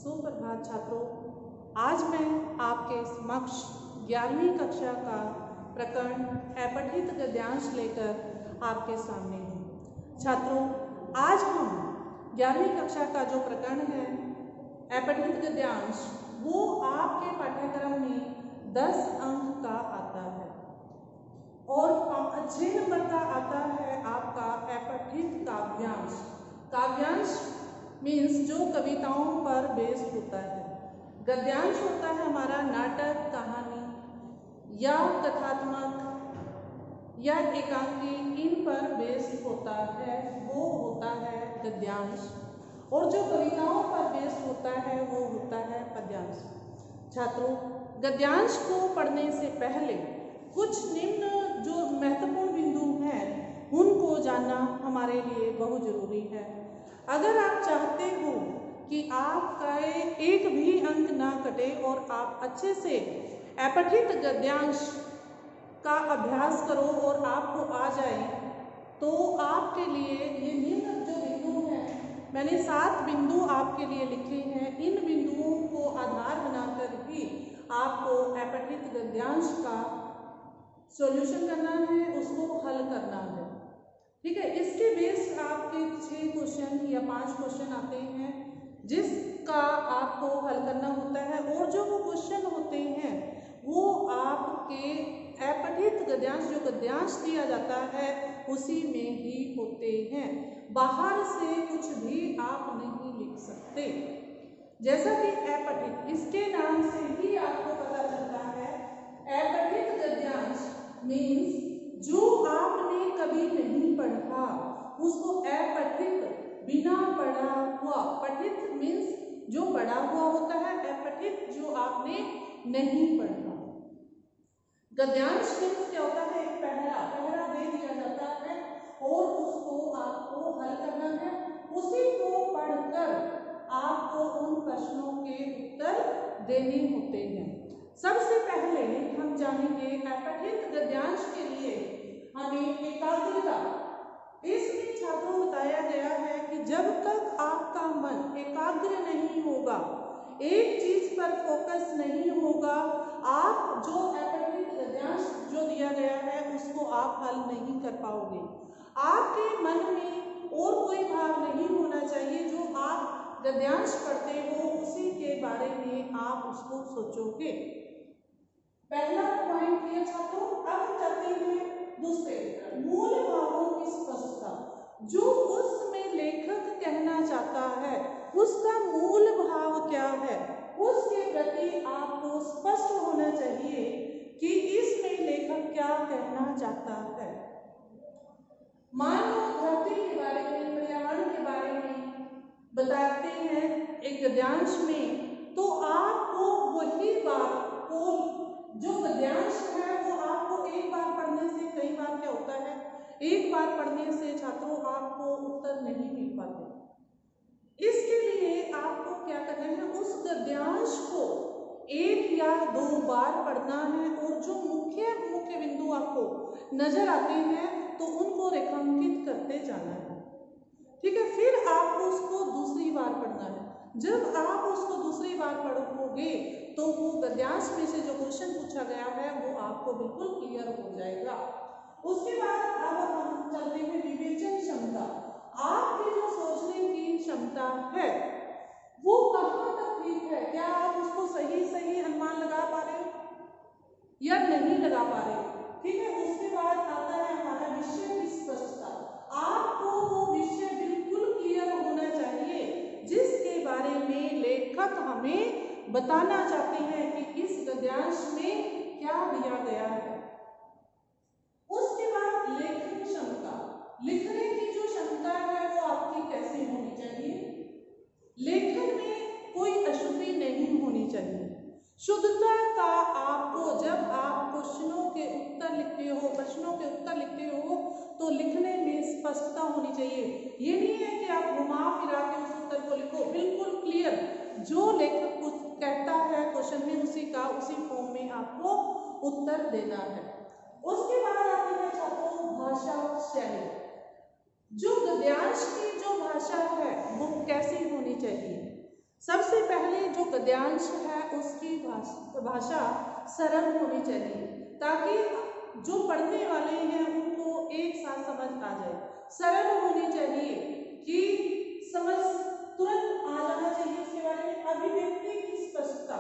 सुप्रभात छात्रों, आज मैं आपके समक्ष 11वीं कक्षा का प्रकरण अपठित गद्यांश लेकर आपके सामने हूँ। छात्रों, आज हम 11वीं कक्षा का जो प्रकरण है अपठित गद्यांश, वो आपके पाठ्यक्रम में 10 अंक का आता है और 6 नंबर का आता है आपका अपठित काव्यांश। काव्यांश मीन्स जो कविताओं पर बेस्ड होता है। गद्यांश होता है हमारा नाटक, कहानी या कथात्मक या एकांकी, इन पर बेस्ड होता है, वो होता है गद्यांश। और जो कविताओं पर बेस्ड होता है वो होता है पद्यांश। छात्रों, गद्यांश को पढ़ने से पहले कुछ निम्न जो महत्वपूर्ण बिंदु हैं उनको जानना हमारे लिए बहुत जरूरी है। अगर आप चाहते हो कि आपका एक भी अंक ना कटे और आप अच्छे से अपठित गद्यांश का अभ्यास करो और आपको आ जाए, तो आपके लिए ये निम्न जो बिंदु हैं, मैंने 7 बिंदु आपके लिए लिखे हैं। इन बिंदुओं को आधार बनाकर ही आपको अपठित गद्यांश का सॉल्यूशन करना है, उसको हल करना है। ठीक है, इसके बेस आपके 6 क्वेश्चन या 5 क्वेश्चन आते हैं जिसका आपको हल करना होता है। और जो वो क्वेश्चन होते हैं वो आपके अपठित गद्यांश, जो गद्यांश दिया जाता है उसी में ही होते हैं। बाहर से कुछ भी आप नहीं लिख सकते। जैसा कि अपठित, इसके नाम से ही आपको पता चलता है अपठित गद्यांश मीन्स जो आपने कभी नहीं पढ़ा उसको अपठित, बिना पढ़ा हुआ। पठित मीन्स जो पढ़ा हुआ होता है, अपठित जो आपने नहीं पढ़ा। गद्यांश मीन्स क्या होता है, एक पहरा दे दिया जाता है और उसको आपको हल करना है। उसी को पढ़कर आपको उन प्रश्नों के उत्तर देने होते हैं। सबसे पहले हम जानेंगे अपठित गद्यांश के लिए हमें एकाग्रता। इसमें छात्रों बताया गया है कि जब तक आपका मन एकाग्र नहीं होगा, एक चीज पर फोकस नहीं होगा, आप जो अपठित गद्यांश जो दिया गया है उसको आप हल नहीं कर पाओगे। आपके मन में और कोई भाव नहीं होना चाहिए। जो आप गद्यांश पढ़ते हो उसी के बारे में आप उसको सोचोगे। पहला पॉइंट ये छात्रों। अब चलते हैं दूसरे, मूल भावों की स्पष्टता। जो उसमें लेखक कहना चाहता है उसका मूल भाव क्या है, उसके प्रति आपको स्पष्ट होना चाहिए कि इसमें लेखक क्या कहना चाहता है। मान लो धरती के बारे में, पर्यावरण के बारे में बताते हैं एक गद्यांश में, तो आपको वही बात को, जो गद्यांश है वो आपको एक बार पढ़ने से, कई बार क्या होता है एक बार पढ़ने से छात्रों आपको उत्तर नहीं मिल पाते। इसके लिए आपको क्या करना है, उस गद्यांश को 1 या 2 बार पढ़ना है और जो मुख्य बिंदु आपको नजर आते हैं तो उनको रेखांकित करते जाना है। ठीक है, फिर आपको उसको दूसरी बार पढ़ना है। जब आप उसको दूसरी बार पढ़ोगे तो वो गद्यांश में से जो क्वेश्चन पूछा गया है वो आपको बिल्कुल क्लियर हो जाएगा। उसके बाद अब हम चलते हैं विवेचन क्षमता। आपकी जो सोचने की क्षमता है वो कहाँ तक ठीक है, क्या आप उसको सही अनुमान लगा पा रहे हो या नहीं लगा पा रहे हो। ठीक है, उसके बाद आता है हमारा विषय की स्पष्टता। आपको वो विषय बिल्कुल क्लियर होना चाहिए जिसके बारे में लेखक हमें बताना चाहते हैं कि इस गद्यांश में क्या दिया गया है। उसके बाद लेखन क्षमता। लिखने की जो क्षमता है वो आपकी कैसी होनी चाहिए। लेखन में कोई अशुद्धि नहीं होनी चाहिए। शुद्धता का आपको, जब आप क्वेश्चनों के उत्तर लिखते हो, प्रश्नों के उत्तर लिखते हो, तो लिखने में स्पष्टता होनी चाहिए। ये नहीं है कि आप घुमा फिरा के उस उत्तर को लिखो, बिल्कुल क्लियर जो लेखक कुछ कहता है क्वेश्चन में उसी फॉर्म में आपको उत्तर देना है। उसके बाद आती है छात्रों भाषा शैली। जो गद्यांश की जो भाषा है वो कैसी होनी चाहिए। सबसे पहले जो गद्यांश है उसकी भाषा सरल होनी चाहिए ताकि जो पढ़ने वाले हैं उनको एक साथ समझ आ जाए। सरल होनी चाहिए कि समझ तुरंत आ जाना चाहिए उसके बारे में। अभिव्यक्ति की स्पष्टता,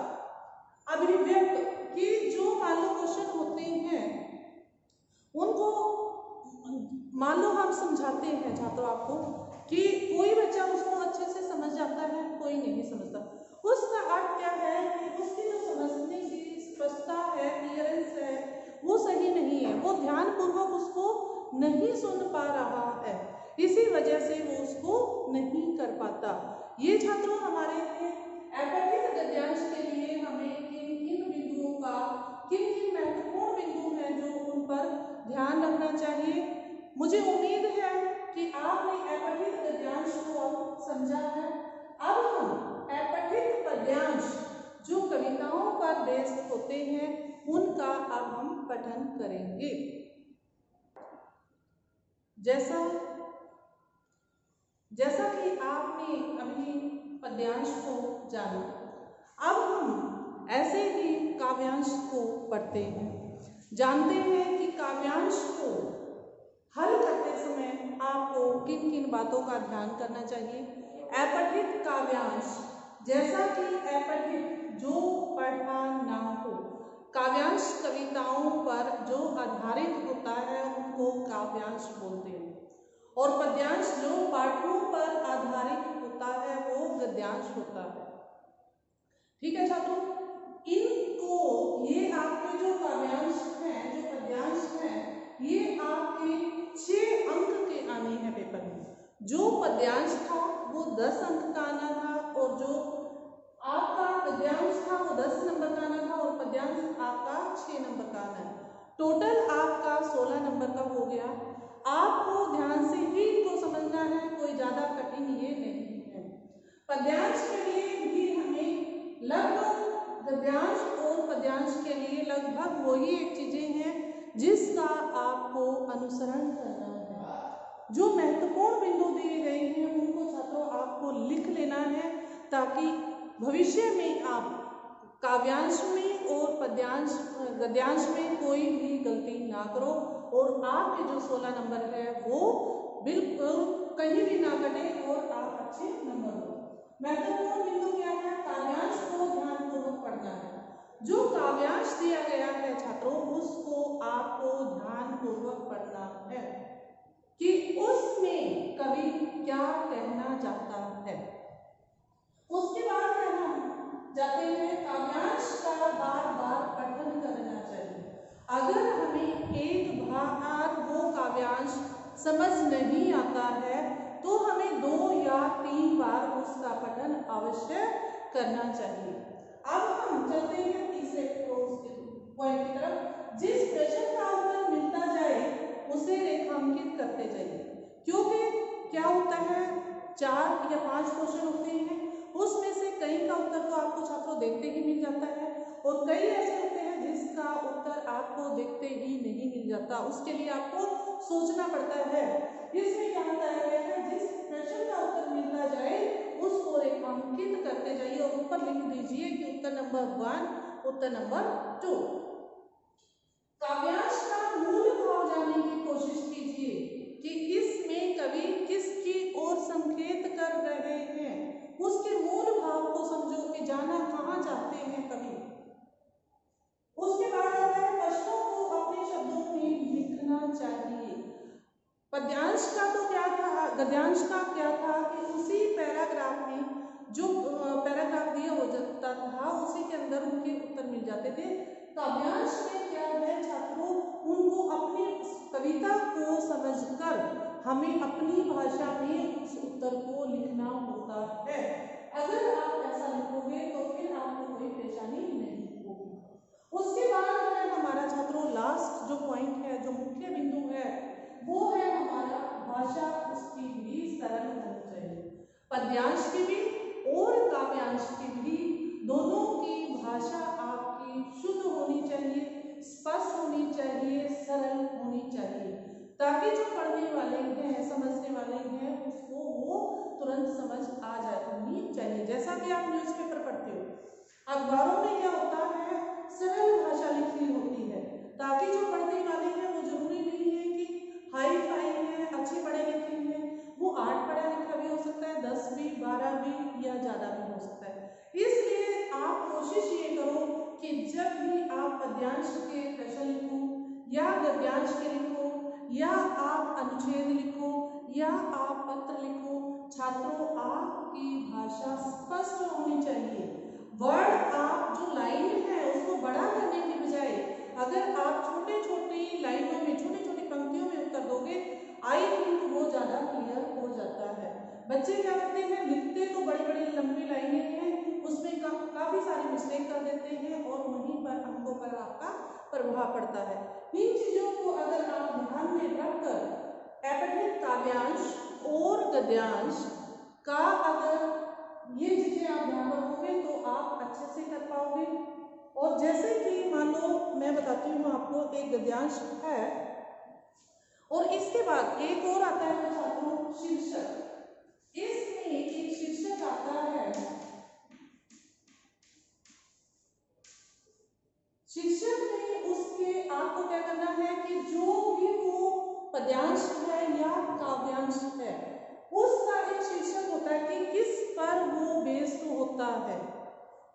अभिव्यक्त कि जो मान लो क्वेश्चन होते हैं उनको मान लो हम समझाते हैं छात्रों आपको कि कोई बच्चा उसको अच्छे से समझ जाता है, कोई नहीं समझता। उसका अर्थ क्या है कि उसकी जो समझने की स्पष्टता है, क्लियरेंस है, वो सही नहीं है, वो ध्यानपूर्वक उसको नहीं सुन पा रहा है, इसी वजह से वो उसको नहीं कर पाता। ये छात्रों हमारे लिए अपठित गद्यांश के लिए हमें किन किन बिंदुओं का, किन किन महत्वपूर्ण बिंदु हैं जो उन पर ध्यान रखना चाहिए। मुझे उम्मीद है कि आपने अपठित गद्यांश को अब समझा है। अब हम अपठित पद्यांश जो कविताओं पर बेस्ड होते हैं उनका अब हम पठन करेंगे। जैसा कि आपने अभी पद्यांश को जाना, अब हम ऐसे ही काव्यांश को पढ़ते हैं। जानते हैं कि काव्यांश को हल करते समय आपको किन किन बातों का ध्यान करना चाहिए। अपठित काव्यांश, जैसा कि अपठित जो पढ़ा ना हो, काव्यांश कविताओं पर जो आधारित होता है उनको काव्यांश बोलते हैं, और पद्यांश जो पाठों पर आधारित होता है वो गद्यांश होता है। ठीक है छात्रों, इनको ये आपके जो काव्यांश हैं, जो पद्यांश हैं, ये आपके 6 अंक के आने हैं पेपर में। जो पद्यांश था वो 10 अंक का आना था, और जो आपका गद्यांश था वो 10 नंबर का आना था, और पद्यांश आपका 6 नंबर का आना है। टोटल आपका 16 नंबर का हो गया। आपको ध्यान से ही इनको समझना है, कोई ज्यादा कठिन ये नहीं है। पद्यांश के लिए भी हमें लगभग गद्यांश और पद्यांश के लिए लगभग वही एक चीजें हैं जिसका आपको अनुसरण करना है। जो महत्वपूर्ण बिंदु दिए गए हैं उनको छात्रों आपको लिख लेना है, ताकि भविष्य में आप काव्यांश में और गद्यांश में कोई भी गलती ना करो, और आपके जो 16 नंबर है वो बिल्कुल कहीं भी ना कटे और आप अच्छे नंबर लो। महत्वपूर्ण बिंदु क्या है? काव्यांश को ध्यानपूर्वक पढ़ना है। जो काव्यांश दिया गया है छात्रों उसको आपको ध्यानपूर्वक पढ़ना है कि उसमें कवि क्या कहना चाहता है। उसके बाद हम जाते हैं काव्यांश का बार बार पठन करना चाहिए। अगर हमें एक बार वो काव्यांश समझ नहीं आता है तो हमें 2 या 3 बार उसका पठन अवश्य करना चाहिए। अब हम चलते हैं तीसरे पॉइंट की तरफ। जिस प्रश्न का उत्तर मिलता जाए उसे रेखांकित करते जाइए, क्योंकि क्या होता है 4 या 5 क्वेश्चन होते हैं, उसमें से कई का उत्तर तो आपको छात्रों देखते ही मिल जाता है, और कई ऐसे होते हैं जिसका उत्तर आपको देखते ही नहीं मिल जाता, उसके लिए आपको सोचना पड़ता है। इसमें क्या होता है, जिस प्रश्न का उत्तर मिलता जाए उसको रेखांकित करते जाइए और ऊपर लिख दीजिए कि उत्तर नंबर 1, उत्तर नंबर 2। काव्यांश का मूल भाव जानने की कोशिश कीजिए कि इसमें कवि किसकी ओर संकेत कर रहे हैं, उसके मूल भाव को समझो कि जाना कहाँ चाहते हैं कवि। उसके बाद आता है प्रश्नों को अपने शब्दों में लिखना चाहिए। पद्यांश का तो क्या था, गद्यांश का क्या था कि उसी पैराग्राफ में जो पैराग्राफ दिया हो जाता था उसी के अंदर उनके उत्तर मिल जाते थे। काव्यांश में क्या है छात्रों, उनको अपनी कविता को समझकर हमें अपनी भाषा में उस उत्तर को लिखना होता है। अगर आप ऐसा लिखोगे तो फिर आपको कोई परेशानी नहीं होगी। उसके बाद है हमारा छात्रों लास्ट जो पॉइंट है, जो मुख्य बिंदु है, वो है हमारा भाषा उसकी भी सरल होनी चाहिए। पद्यांश की भी और काव्यांश की भी दोनों की भाषा आपकी शुद्ध होनी चाहिए, स्पष्ट होनी चाहिए, सरल होनी चाहिए। ताकि जो पढ़ने वाले हैं, समझने वाले हैं, उसको वो तुरंत समझ आ जानी चाहिए। जैसा कि आप न्यूज़पेपर पढ़ते हो, अखबारों में क्या होता है, सरल भाषा लिखी होती है, ताकि जो पढ़ने वाले हैं वो जरूरी नहीं है कि हाई फाई है, अच्छे पढ़े लिखे हैं, वो 8 पढ़ा लिखा भी हो सकता है, 10 भी, 12 भी, या ज़्यादा भी हो सकता है। इसलिए आप कोशिश ये करो कि जब भी आप पद्यांश के प्रश्न लिखो या गद्यांश के लिखो या आप अनुच्छेद लिखो या आप पत्र लिखो, छात्रों आपकी भाषा स्पष्ट होनी चाहिए। वर्ड आप जो लाइन है उसको बड़ा करने की बजाय अगर आप छोटे छोटी लाइनों में, छोटी छोटी पंक्तियों में उत्तर दोगे, आई थिंक वो ज़्यादा क्लियर हो जाता है। बच्चे क्या करते हैं, लिखते तो बड़ी बड़ी लंबी लाइनें हैं, उसमें काफ़ी सारी मिस्टेक कर देते हैं और वहीं पर अंकों पर आपका प्रभाव पड़ता है। इन चीज़ों को अगर आप ध्यान में रखकर एपठित काव्यांश और गद्यांश का अगर ये चीज़ें आप ध्यान रखोगे तो आप अच्छे से कर पाओगे। और जैसे कि मान लो मैं बताती हूँ आपको, एक गद्यांश है और इसके बाद एक और आता है छात्रों शीर्षक। इसमें एक शीर्षक आता है, शीर्षक में उसके आपको क्या करना है कि जो भी वो पद्यांश है या काव्यांश है उसका एक शीर्षक होता है कि किस पर वो बेस्ड होता है।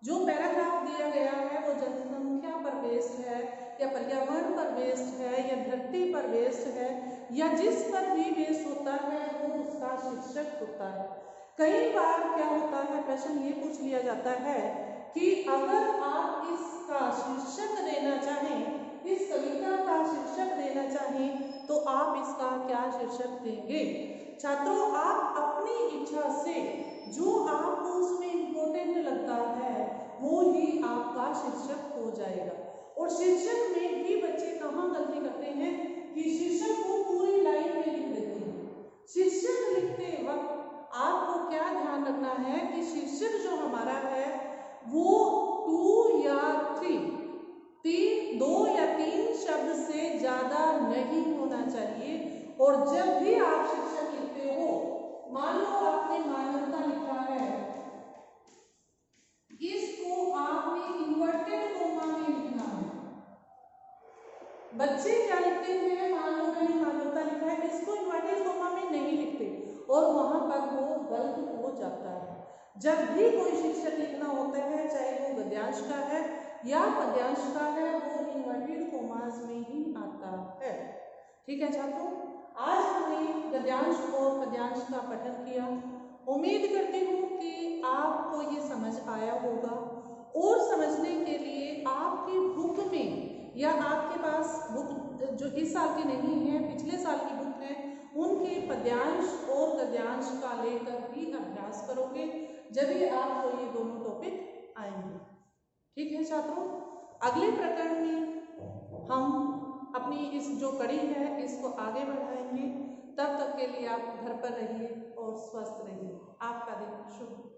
जो पैराग्राफ दिया गया है वो जनसंख्या पर बेस्ड है या पर्यावरण पर बेस्ड है या धरती पर बेस्ड है या जिस पर भी बेस्ड होता है वो उसका शीर्षक होता है। कई बार क्या होता है, प्रश्न ये पूछ लिया जाता है कि अगर आप इसका शीर्षक देना चाहें, इस कविता का शीर्षक देना चाहें तो आप इसका क्या शीर्षक देंगे। छात्रों आप अपनी इच्छा से जो आपको उसमें इम्पोर्टेंट लगता है वो ही आपका शीर्षक हो जाएगा। और शीर्षक में भी बच्चे कहाँ गलती करते हैं कि शीर्षक को पूरी लाइन में लिख देते हैं। शीर्षक लिखते वक्त आपको क्या ध्यान रखना है कि शीर्षक जो हमारा है वो 2 या 3 शब्द से ज़्यादा नहीं होना चाहिए। और जब भी आप शीर्षक लिखते हो, मान लो आपने मानवता लिखा है, इसको आपने इन्वर्टेड कोमा में लिखना है। बच्चे क्या लिखते हैं, मान लो मैंने मानवता लिखा है, इसको इन्वर्टेड कोमा में नहीं लिखते और वहां पर वो गलत हो जाता है। जब भी कोई शीर्षक लिखना होता है, चाहे वो गद्यांश का है या पद्यांश का है, वो इन्वर्टेड कोमास में ही आता है। ठीक है छात्रों, आज हमने गद्यांश और पद्यांश का पठन किया। उम्मीद करती हूँ कि आपको ये समझ आया होगा और समझने के लिए आपकी बुक में या आपके पास बुक जो इस साल की नहीं है, पिछले साल की बुक है, उनके पद्यांश और गद्यांश का लेकर ही अभ्यास करोगे, जब भी आपको ये दोनों टॉपिक आएंगे। ठीक है छात्रों, अगले प्रकरण में हम अपनी इस जो कड़ी है इसको आगे बढ़ाएंगे। तब तक के लिए आप घर पर रहिए और स्वस्थ रहिए। आपका दिन शुभ।